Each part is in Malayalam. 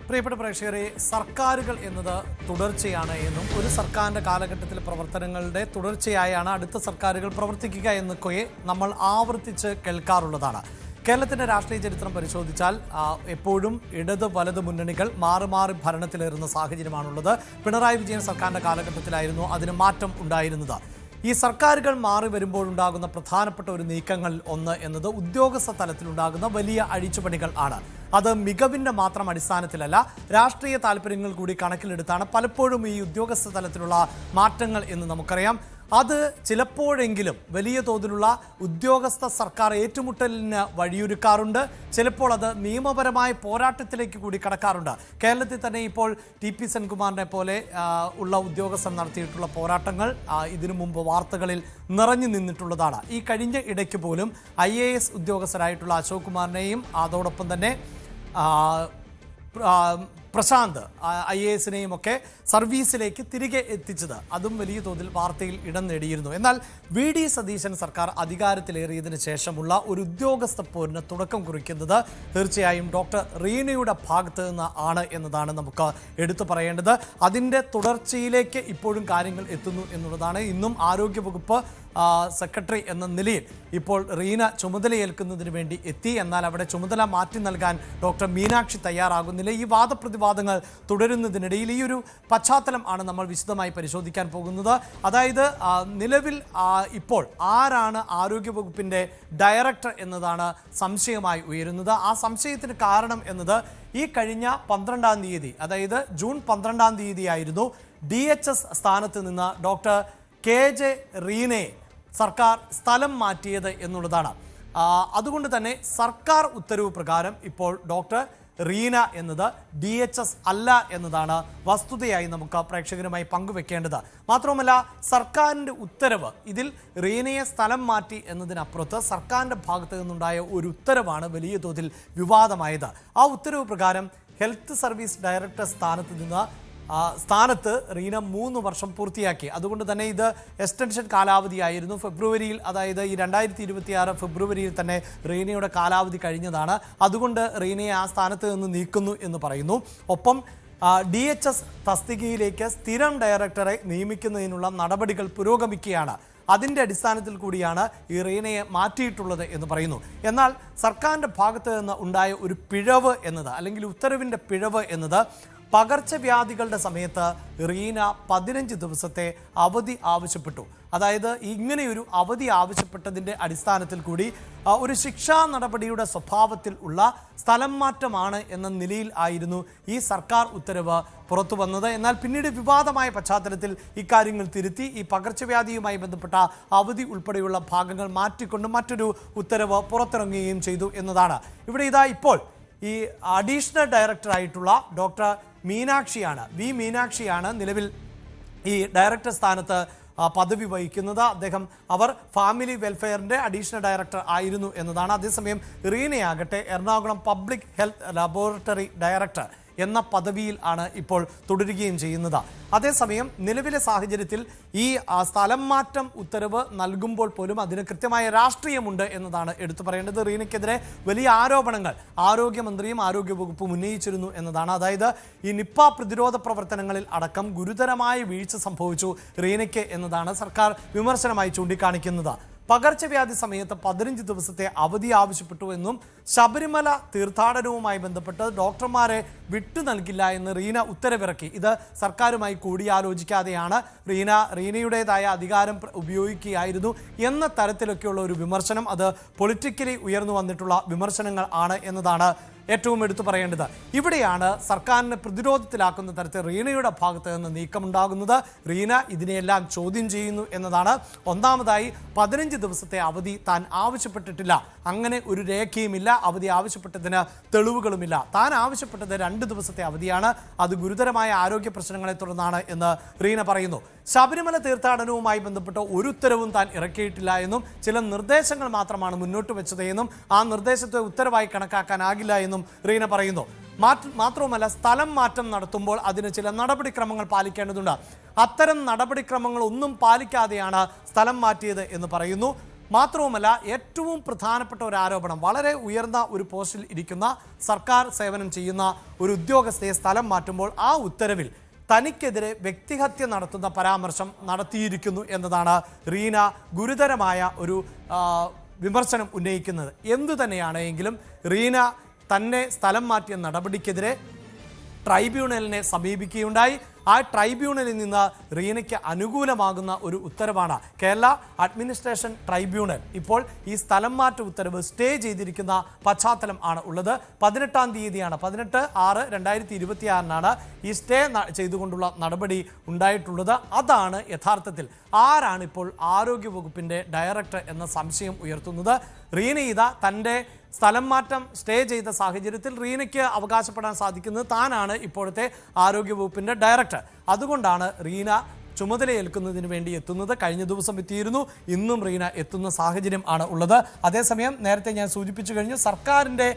പ്രിയപ്പെട്ട പ്രേക്ഷകരെ, സർക്കാരുകൾ എന്നത് തുടർച്ചയാണ് എന്നും ഒരു സർക്കാരിൻ്റെ കാലഘട്ടത്തിലെ പ്രവർത്തനങ്ങളുടെ തുടർച്ചയായാണ് അടുത്ത സർക്കാരുകൾ പ്രവർത്തിക്കുക എന്നൊക്കെ നമ്മൾ ആവർത്തിച്ച് കേൾക്കാറുള്ളതാണ്. കേരളത്തിൻ്റെ രാഷ്ട്രീയ ചരിത്രം പരിശോധിച്ചാൽ എപ്പോഴും ഇടത് വലത് മുന്നണികൾ മാറി മാറി ഭരണത്തിലേറുന്ന സാഹചര്യമാണുള്ളത്. പിണറായി വിജയൻ സർക്കാരിൻ്റെ കാലഘട്ടത്തിലായിരുന്നു അതിന് മാറ്റം ഉണ്ടായിരുന്നത്. ഈ സർക്കാരുകൾ മാറി വരുമ്പോഴുണ്ടാകുന്ന പ്രധാനപ്പെട്ട ഒരു നീക്കങ്ങളിൽ ഒന്ന് എന്നത് ഉദ്യോഗസ്ഥ തലത്തിലുണ്ടാകുന്ന വലിയ അഴിച്ചുപണികൾ ആണ്. അത് മികവിൻ്റെ മാത്രം അടിസ്ഥാനത്തിലല്ല, രാഷ്ട്രീയ താല്പര്യങ്ങൾ കൂടി കണക്കിലെടുത്താണ് പലപ്പോഴും ഈ ഉദ്യോഗസ്ഥ തലത്തിലുള്ള മാറ്റങ്ങൾ എന്ന് നമുക്കറിയാം. അത് ചിലപ്പോഴെങ്കിലും വലിയ തോതിലുള്ള ഉദ്യോഗസ്ഥ സർക്കാർ ഏറ്റുമുട്ടലിന് വഴിയൊരുക്കാറുണ്ട്. ചിലപ്പോൾ അത് നിയമപരമായ പോരാട്ടത്തിലേക്ക് കൂടി കടക്കാറുണ്ട്. കേരളത്തിൽ തന്നെ ഇപ്പോൾ TP സെൻകുമാറിനെ പോലെ ഉള്ള ഉദ്യോഗസ്ഥർ നടത്തിയിട്ടുള്ള പോരാട്ടങ്ങൾ ഇതിനു മുമ്പ് വാർത്തകളിൽ നിറഞ്ഞു നിന്നിട്ടുള്ളതാണ്. ഈ കഴിഞ്ഞ ഇടയ്ക്ക് പോലും IAS ഉദ്യോഗസ്ഥരായിട്ടുള്ള അശോക് കുമാറിനെയും അതോടൊപ്പം തന്നെ പ്രശാന്ത് IASനെയും ഒക്കെ സർവീസിലേക്ക് തിരികെ എത്തിച്ചത് അതും വലിയ തോതിൽ വാർത്തയിൽ ഇടം നേടിയിരുന്നു. എന്നാൽ VD സതീശൻ സർക്കാർ അധികാരത്തിലേറിയതിനു ശേഷമുള്ള ഒരു ഉദ്യോഗസ്ഥ പോരിന് തുടക്കം കുറിക്കുന്നത് തീർച്ചയായും ഡോക്ടർ റീനയുടെ ഭാഗത്ത് നിന്ന് ആണ് എന്നതാണ് നമുക്ക് എടുത്തു പറയേണ്ടത്. അതിൻ്റെ തുടർച്ചയിലേക്ക് ഇപ്പോഴും കാര്യങ്ങൾ എത്തുന്നു എന്നുള്ളതാണ്. ഇന്നും ആരോഗ്യവകുപ്പ് സെക്രട്ടറി എന്ന നിലയിൽ ഇപ്പോൾ റീന ചുമതലയേൽക്കുന്നതിന് വേണ്ടി എത്തി. എന്നാൽ അവിടെ ചുമതല മാറ്റി നൽകാൻ ഡോക്ടർ മീനാക്ഷി തയ്യാറാകുന്നില്ല. ഈ വാദപ്രതിവാദങ്ങൾ തുടരുന്നതിനിടയിൽ ഈ ഒരു പശ്ചാത്തലം ആണ് നമ്മൾ വിശദമായി പരിശോധിക്കാൻ പോകുന്നത്. അതായത് നിലവിൽ ഇപ്പോൾ ആരാണ് ആരോഗ്യവകുപ്പിൻ്റെ ഡയറക്ടർ എന്നതാണ് സംശയമായി ഉയരുന്നത്. ആ സംശയത്തിന് കാരണം എന്നത് ഈ കഴിഞ്ഞ 12-ാം തീയതി, അതായത് ജൂൺ 12-ാം തീയതി ആയിരുന്നു DHS സ്ഥാനത്ത് നിന്ന് ഡോക്ടർ KJ റീനയെ സർക്കാർ സ്ഥലം മാറ്റിയത് എന്നുള്ളതാണ്. അതുകൊണ്ട് തന്നെ സർക്കാർ ഉത്തരവ് പ്രകാരം ഇപ്പോൾ ഡോക്ടർ റീന എന്നത് DHS അല്ല എന്നതാണ് വസ്തുതയായി നമുക്ക് പ്രേക്ഷകരുമായി പങ്കുവെക്കേണ്ടത്. മാത്രവുമല്ല, സർക്കാരിൻ്റെ ഉത്തരവ് ഇതിൽ റീനയെ സ്ഥലം മാറ്റി എന്നതിനപ്പുറത്ത് സർക്കാരിൻ്റെ ഭാഗത്ത് നിന്നുണ്ടായ ഒരു ഉത്തരവാണ് വലിയ തോതിൽ വിവാദമായത്. ആ ഉത്തരവ് പ്രകാരം ഹെൽത്ത് സർവീസ് ഡയറക്ടർ സ്ഥാനത്ത് റീന 3 വർഷം പൂർത്തിയാക്കി. അതുകൊണ്ട് തന്നെ ഇത് എക്സ്റ്റൻഷൻ കാലാവധിയായിരുന്നു. ഫെബ്രുവരിയിൽ, അതായത് ഈ 2026 ഫെബ്രുവരിയിൽ തന്നെ റീനയുടെ കാലാവധി കഴിഞ്ഞതാണ്. അതുകൊണ്ട് റീനയെ ആ സ്ഥാനത്ത് നിന്ന് നീക്കുന്നു എന്ന് പറയുന്നു. ഒപ്പം DHS തസ്തികയിലേക്ക് സ്ഥിരം ഡയറക്ടറെ നിയമിക്കുന്നതിനുള്ള നടപടികൾ പുരോഗമിക്കുകയാണ്. അതിൻ്റെ അടിസ്ഥാനത്തിൽ കൂടിയാണ് ഈ റീനയെ മാറ്റിയിട്ടുള്ളത് എന്ന് പറയുന്നു. എന്നാൽ സർക്കാരിൻ്റെ ഭാഗത്ത് നിന്ന് ഉണ്ടായ ഒരു പിഴവ് എന്നത്, അല്ലെങ്കിൽ ഉത്തരവിൻ്റെ പിഴവ് എന്നത്, പകർച്ചവ്യാധികളുടെ സമയത്ത് റീന 15 ദിവസത്തെ അവധി ആവശ്യപ്പെട്ടു. അതായത് ഇങ്ങനെയൊരു അവധി ആവശ്യപ്പെട്ടതിൻ്റെ അടിസ്ഥാനത്തിൽ കൂടി ഒരു ശിക്ഷാ നടപടിയുടെ സ്വഭാവത്തിൽ ഉള്ള സ്ഥലം മാറ്റമാണ് എന്ന നിലയിൽ ആയിരുന്നു ഈ സർക്കാർ ഉത്തരവ് പുറത്തു വന്നത്. എന്നാൽ പിന്നീട് വിവാദമായ പശ്ചാത്തലത്തിൽ ഇക്കാര്യങ്ങൾ തിരുത്തി ഈ പകർച്ചവ്യാധിയുമായി ബന്ധപ്പെട്ട അവധി ഉൾപ്പെടെയുള്ള ഭാഗങ്ങൾ മാറ്റിക്കൊണ്ട് മറ്റൊരു ഉത്തരവ് പുറത്തിറങ്ങുകയും ചെയ്തു എന്നതാണ്. ഇവിടെ ഇപ്പോൾ ഈ അഡീഷണൽ ഡയറക്ടറായിട്ടുള്ള ഡോക്ടർ മീനാക്ഷിയാണ് നിലവിൽ ഈ ഡയറക്ടർ സ്ഥാനത്ത് പദവി വഹിക്കുന്നത്. അവർ ഫാമിലി വെൽഫെയറിൻ്റെ അഡീഷണൽ ഡയറക്ടർ ആയിരുന്നു എന്നതാണ്. അതേസമയം റീനയാകട്ടെ Ernakulam public health laboratory director എന്ന പദവിയിൽ ആണ് ഇപ്പോൾ തുടരുകയും ചെയ്യുന്നത്. അതേസമയം നിലവിലെ സാഹചര്യത്തിൽ ഈ സ്ഥലം മാറ്റം ഉത്തരവ് നൽകുമ്പോൾ പോലും അതിന് കൃത്യമായ രാഷ്ട്രീയമുണ്ട് എന്നതാണ് എടുത്തു പറയേണ്ടത്. റീനയ്ക്കെതിരെ വലിയ ആരോപണങ്ങൾ ആരോഗ്യമന്ത്രിയും ആരോഗ്യവകുപ്പും ഉന്നയിച്ചിരുന്നു എന്നതാണ്. അതായത് ഈ നിപ്പ പ്രതിരോധ പ്രവർത്തനങ്ങളിൽ അടക്കം ഗുരുതരമായ വീഴ്ച സംഭവിച്ചു റീനയ്ക്ക് എന്നതാണ് സർക്കാർ വിമർശനമായി ചൂണ്ടിക്കാണിക്കുന്നത്. പകർച്ചവ്യാധി സമയത്ത് 15 ദിവസത്തെ അവധി ആവശ്യപ്പെട്ടു എന്നും ശബരിമല തീർത്ഥാടനവുമായി ബന്ധപ്പെട്ട് ഡോക്ടർമാരെ വിട്ടു നൽകില്ല എന്ന് റീന ഉത്തരവിറക്കി. ഇത് സർക്കാരുമായി കൂടിയാലോചിക്കാതെയാണ് റീനയുടേതായ അധികാരം ഉപയോഗിക്കുകയായിരുന്നു എന്ന തരത്തിലൊക്കെയുള്ള ഒരു വിമർശനം, അത് പൊളിറ്റിക്കലി ഉയർന്നു വന്നിട്ടുള്ള വിമർശനങ്ങൾ ആണ് എന്നതാണ് ഏറ്റവും എടുത്തു പറയേണ്ടത്. ഇവിടെയാണ് സർക്കാരിനെ പ്രതിരോധത്തിലാക്കുന്ന തരത്തിൽ റീനയുടെ ഭാഗത്ത് നിന്ന് നീക്കമുണ്ടാകുന്നത്. റീന ഇതിനെയെല്ലാം ചോദ്യം ചെയ്യുന്നു എന്നതാണ്. ഒന്നാമതായി 15 ദിവസത്തെ അവധി താൻ ആവശ്യപ്പെട്ടിട്ടില്ല, അങ്ങനെ ഒരു രേഖയുമില്ല, അവധി ആവശ്യപ്പെട്ടതിന് തെളിവുകളുമില്ല. താൻ ആവശ്യപ്പെട്ടത് 2 ദിവസത്തെ അവധിയാണ്, അത് ഗുരുതരമായ ആരോഗ്യ പ്രശ്നങ്ങളെ തുടർന്നാണ് എന്ന് റീന പറയുന്നു. ശബരിമല തീർത്ഥാടനവുമായി ബന്ധപ്പെട്ട് ഒരു ഉത്തരവും താൻ ഇറക്കിയിട്ടില്ല എന്നും ചില നിർദ്ദേശങ്ങൾ മാത്രമാണ് മുന്നോട്ട് വെച്ചത് എന്നും ആ നിർദ്ദേശത്തെ ഉത്തരവായി കണക്കാക്കാനാകില്ല എന്നും റീന പറയുന്നു. മാത്രവുമല്ല, സ്ഥലം മാറ്റം നടത്തുമ്പോൾ അതിന് ചില നടപടിക്രമങ്ങൾ പാലിക്കേണ്ടതുണ്ട്. അത്തരം നടപടിക്രമങ്ങൾ ഒന്നും പാലിക്കാതെയാണ് സ്ഥലം മാറ്റിയത് എന്ന് പറയുന്നു. മാത്രവുമല്ല ഏറ്റവും പ്രധാനപ്പെട്ട ഒരു ആരോപണം, വളരെ ഉയർന്ന ഒരു പോസ്റ്റിൽ ഇരിക്കുന്ന സർക്കാർ സേവനം ചെയ്യുന്ന ഒരു ഉദ്യോഗസ്ഥയെ സ്ഥലം മാറ്റുമ്പോൾ ആ ഉത്തരവിൽ തനിക്കെതിരെ വ്യക്തിഹത്യ നടത്തുന്ന പരാമർശം നടത്തിയിരിക്കുന്നു എന്നതാണ് റീന ഗുരുതരമായ ഒരു വിമർശനം ഉന്നയിക്കുന്നത്. എന്തു തന്നെയാണെങ്കിലും റീന തന്നെ സ്ഥലം മാറ്റിയ നടപടിക്കെതിരെ ട്രൈബ്യൂണലിനെ സമീപിക്കുകയുണ്ടായി. ആ ട്രൈബ്യൂണലിൽ നിന്ന് റീനയ്ക്ക് അനുകൂലമാകുന്ന ഒരു ഉത്തരവാണ് കേരള അഡ്മിനിസ്ട്രേഷൻ ട്രൈബ്യൂണൽ ഇപ്പോൾ ഈ സ്ഥലം മാറ്റ ഉത്തരവ് സ്റ്റേ ചെയ്തിരിക്കുന്ന പശ്ചാത്തലം ആണ് ഉള്ളത്. 18-ാം തീയതിയാണ് 18/6/2026 ഈ സ്റ്റേ ചെയ്തുകൊണ്ടുള്ള നടപടി ഉണ്ടായിട്ടുള്ളത്. അതാണ് യഥാർത്ഥത്തിൽ ആരാണ് ഇപ്പോൾ ആരോഗ്യവകുപ്പിൻ്റെ ഡയറക്ടർ എന്ന സംശയം ഉയർത്തുന്നത്. റീന തൻ്റെ സ്ഥലം മാറ്റം സ്റ്റേ ചെയ്ത സാഹചര്യത്തിൽ റീനയ്ക്ക് അവകാശപ്പെടാൻ സാധിക്കുന്നത് താനാണ് ഇപ്പോഴത്തെ ആരോഗ്യവകുപ്പിൻ്റെ ഡയറക്ടർ. അതുകൊണ്ടാണ് റീന ചുമതലയേൽക്കുന്നതിന് വേണ്ടി എത്തുന്നത്. കഴിഞ്ഞ ദിവസം എത്തിയിരുന്നു, ഇന്നും റീന എത്തുന്ന സാഹചര്യം ആണ് ഉള്ളത്. അതേസമയം നേരത്തെ ഞാൻ സൂചിപ്പിച്ചു കഴിഞ്ഞു, സർക്കാരിൻ്റെ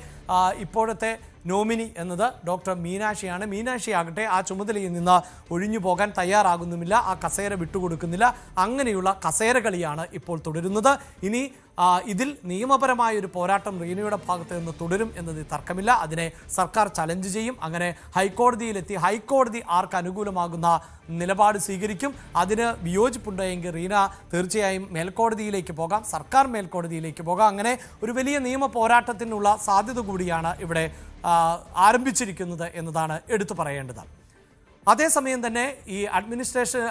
ഇപ്പോഴത്തെ നോമിനി എന്നത് ഡോക്ടർ മീനാക്ഷിയാണ്. മീനാക്ഷി ആകട്ടെ ആ ചുമതലയിൽ നിന്ന് ഒഴിഞ്ഞു പോകാൻ തയ്യാറാകുന്നുമില്ല, ആ കസേര വിട്ടുകൊടുക്കുന്നില്ല. അങ്ങനെയുള്ള കസേരകളിയാണ് ഇപ്പോൾ തുടരുന്നത്. ഇനി ഇതിൽ നിയമപരമായ ഒരു പോരാട്ടം റീനയുടെ ഭാഗത്ത് നിന്ന് തുടരും എന്നതിൽ തർക്കമില്ല. അതിനെ സർക്കാർ ചലഞ്ച് ചെയ്യും. അങ്ങനെ ഹൈക്കോടതിയിലെത്തി ഹൈക്കോടതി ആർക്ക് അനുകൂലമാകുന്ന നിലപാട് സ്വീകരിക്കും. അതിന് വിയോജിപ്പുണ്ടെങ്കിൽ റീന തീർച്ചയായും മേൽക്കോടതിയിലേക്ക് പോകാം, സർക്കാർ മേൽക്കോടതിയിലേക്ക് പോകാം. അങ്ങനെ ഒരു വലിയ നിയമ പോരാട്ടത്തിനുള്ള സാധ്യത കൂടിയാണ് ഇവിടെ ആരംഭിച്ചിരിക്കുന്നത് എന്നതാണ് എടുത്തു പറയേണ്ടത്. അതേസമയം തന്നെ ഈ അഡ്മിനിസ്ട്രേഷൻ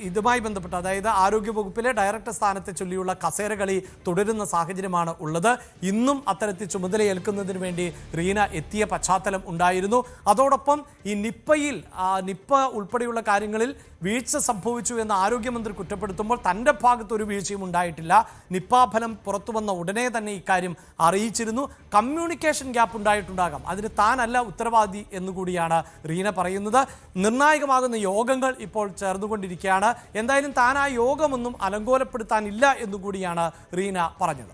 ഇതുമായി ബന്ധപ്പെട്ട്, അതായത് ആരോഗ്യവകുപ്പിലെ ഡയറക്ടർ സ്ഥാനത്തെ ചൊല്ലിയുള്ള കസേരകളി തുടരുന്ന സാഹചര്യമാണ് ഉള്ളത്. ഇന്നും അത്തരത്തിൽ ചുമതലയേൽക്കുന്നതിന് വേണ്ടി റീന എത്തിയ പശ്ചാത്തലം ഉണ്ടായിരുന്നു. അതോടൊപ്പം ഈ നിപ്പ ഉൾപ്പെടെയുള്ള കാര്യങ്ങളിൽ വീഴ്ച സംഭവിച്ചു എന്ന് ആരോഗ്യമന്ത്രി കുറ്റപ്പെടുത്തുമ്പോൾ തൻ്റെ ഭാഗത്തൊരു വീഴ്ചയും ഉണ്ടായിട്ടില്ല. നിപ്പ ഫലം പുറത്തു വന്ന ഉടനെ തന്നെ ഇക്കാര്യം അറിയിച്ചിരുന്നു. കമ്മ്യൂണിക്കേഷൻ ഗ്യാപ്പ് ഉണ്ടായിട്ടുണ്ടാകാം, അതിന് താനല്ല ഉത്തരവാദി എന്നുകൂടിയാണ് റീന പറയുന്നത്. നിർണായകമാകുന്ന യോഗങ്ങൾ ഇപ്പോൾ ചേർന്നുകൊണ്ടിരിക്കുകയാണ്. എന്തായാലും താൻ ആ യോഗമൊന്നും അലങ്കോലപ്പെടുത്താനില്ല എന്നുകൂടിയാണ് റീന പറഞ്ഞത്.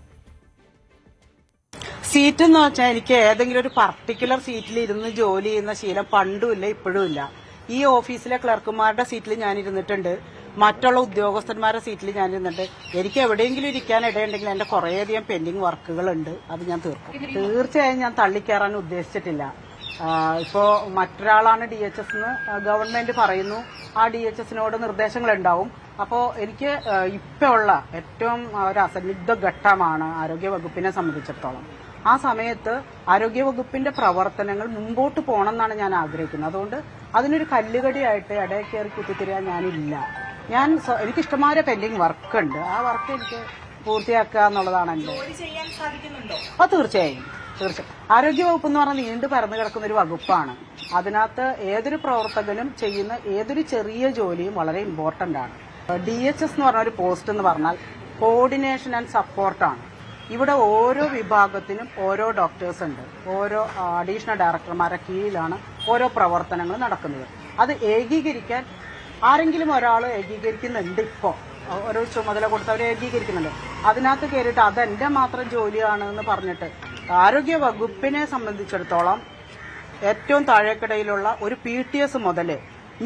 സീറ്റ് എന്ന് വെച്ചാൽ എനിക്ക് ഏതെങ്കിലും ഒരു പർട്ടിക്കുലർ സീറ്റിൽ ഇരുന്ന് ജോലി ചെയ്യുന്ന ശീലം പണ്ടുമില്ല, ഇപ്പോഴും ഇല്ല. ഈ ഓഫീസിലെ ക്ലർക്കുമാരുടെ സീറ്റിൽ ഞാൻ ഇരുന്നിട്ടുണ്ട്, മറ്റുള്ള ഉദ്യോഗസ്ഥന്മാരുടെ സീറ്റിൽ ഞാൻ ഇരുന്നിട്ട് എനിക്ക് എവിടെയെങ്കിലും ഇരിക്കാൻ ഇടയുണ്ടെങ്കിൽ എന്റെ കുറേയധികം പെൻഡിങ് വർക്കുകളുണ്ട്, അത് ഞാൻ തീർക്കും. തീർച്ചയായും ഞാൻ തള്ളിക്കയറാൻ ഉദ്ദേശിച്ചിട്ടില്ല. ഇപ്പോ മറ്റൊരാളാണ് DHS എന്ന് ഗവൺമെന്റ് പറയുന്നു, ആ DHSനോട് നിർദ്ദേശങ്ങൾ ഉണ്ടാവും. അപ്പോൾ എനിക്ക് ഇപ്പോഴുള്ള ഏറ്റവും ഒരു അസന്നിഗ്ധ ഘട്ടമാണ് ആരോഗ്യവകുപ്പിനെ സംബന്ധിച്ചിടത്തോളം. ആ സമയത്ത് ആരോഗ്യവകുപ്പിന്റെ പ്രവർത്തനങ്ങൾ മുമ്പോട്ട് പോകണം എന്നാണ് ഞാൻ ആഗ്രഹിക്കുന്നത്. അതുകൊണ്ട് അതിനൊരു കല്ലുകടിയായിട്ട് ഇടയിൽ കയറി കുത്തിത്തിരിയാൻ ഞാനില്ല. എനിക്ക് ഇഷ്ടംമാരെ പെൻഡിങ് വർക്ക് ഉണ്ട്, ആ വർക്ക് എനിക്ക് പൂർത്തിയാക്കുക എന്നുള്ളതാണ് എന്റെ. തീർച്ചയായും ആരോഗ്യവകുപ്പ് എന്ന് പറഞ്ഞാൽ നീണ്ടു പരന്നു കിടക്കുന്ന ഒരു വകുപ്പാണ്. അതിനകത്ത് ഏതൊരു പ്രവർത്തകനും ചെയ്യുന്ന ഏതൊരു ചെറിയ ജോലിയും വളരെ ഇമ്പോർട്ടന്റ് ആണ്. DHS എന്ന് പറഞ്ഞ ഒരു പോസ്റ്റ് എന്ന് പറഞ്ഞാൽ കോർഡിനേഷൻ ആൻഡ് സപ്പോർട്ടാണ്. ഇവിടെ ഓരോ വിഭാഗത്തിനും ഓരോ ഡോക്ടേഴ്സ് ഉണ്ട്, ഓരോ അഡീഷണൽ ഡയറക്ടർമാരുടെ കീഴിലാണ് ഓരോ പ്രവർത്തനങ്ങളും നടക്കുന്നത്. അത് ഏകീകരിക്കാൻ ആരെങ്കിലും ഒരാൾ ഏകീകരിക്കുന്നുണ്ട്. ഇപ്പോൾ ഓരോ ചുമതല കൊടുത്ത് അവർ ഏകീകരിക്കുന്നുണ്ട്. അതിനകത്ത് കയറിയിട്ട് അതെന്റെ മാത്രം ജോലിയാണ് എന്ന് പറഞ്ഞിട്ട് ആരോഗ്യ വകുപ്പിനെ സംബന്ധിച്ചിടത്തോളം ഏറ്റവും താഴേക്കിടയിലുള്ള ഒരു PTS മുതൽ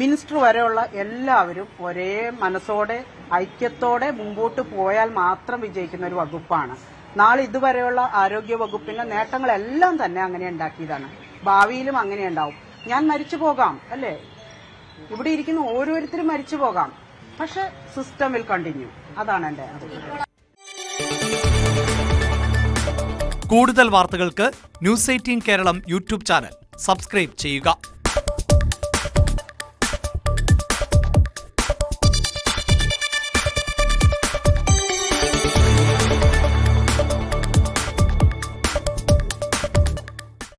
മിനിസ്റ്റർ വരെയുള്ള എല്ലാവരും ഒരേ മനസ്സോടെ ഐക്യത്തോടെ മുമ്പോട്ട് പോയാൽ മാത്രം വിജയിക്കുന്ന ഒരു വകുപ്പാണ്. നാളെ ഇതുവരെയുള്ള ആരോഗ്യ വകുപ്പിന്റെ നേട്ടങ്ങളെല്ലാം തന്നെ അങ്ങനെ ഉണ്ടാക്കിയതാണ്, ഭാവിയിലും അങ്ങനെ ഉണ്ടാവും. ഞാൻ മരിച്ചു പോകാം, അല്ലേ, ഇവിടെ ഇരിക്കുന്ന ഓരോരുത്തരും മരിച്ചു പോകാം, പക്ഷെ സിസ്റ്റം വിൽ കണ്ടിന്യൂ. അതാണ് എന്റെ അഭിപ്രായം. കൂടുതൽ വാർത്തകൾക്ക് News 18 Keralam YouTube channel subscribe ചെയ്യുക.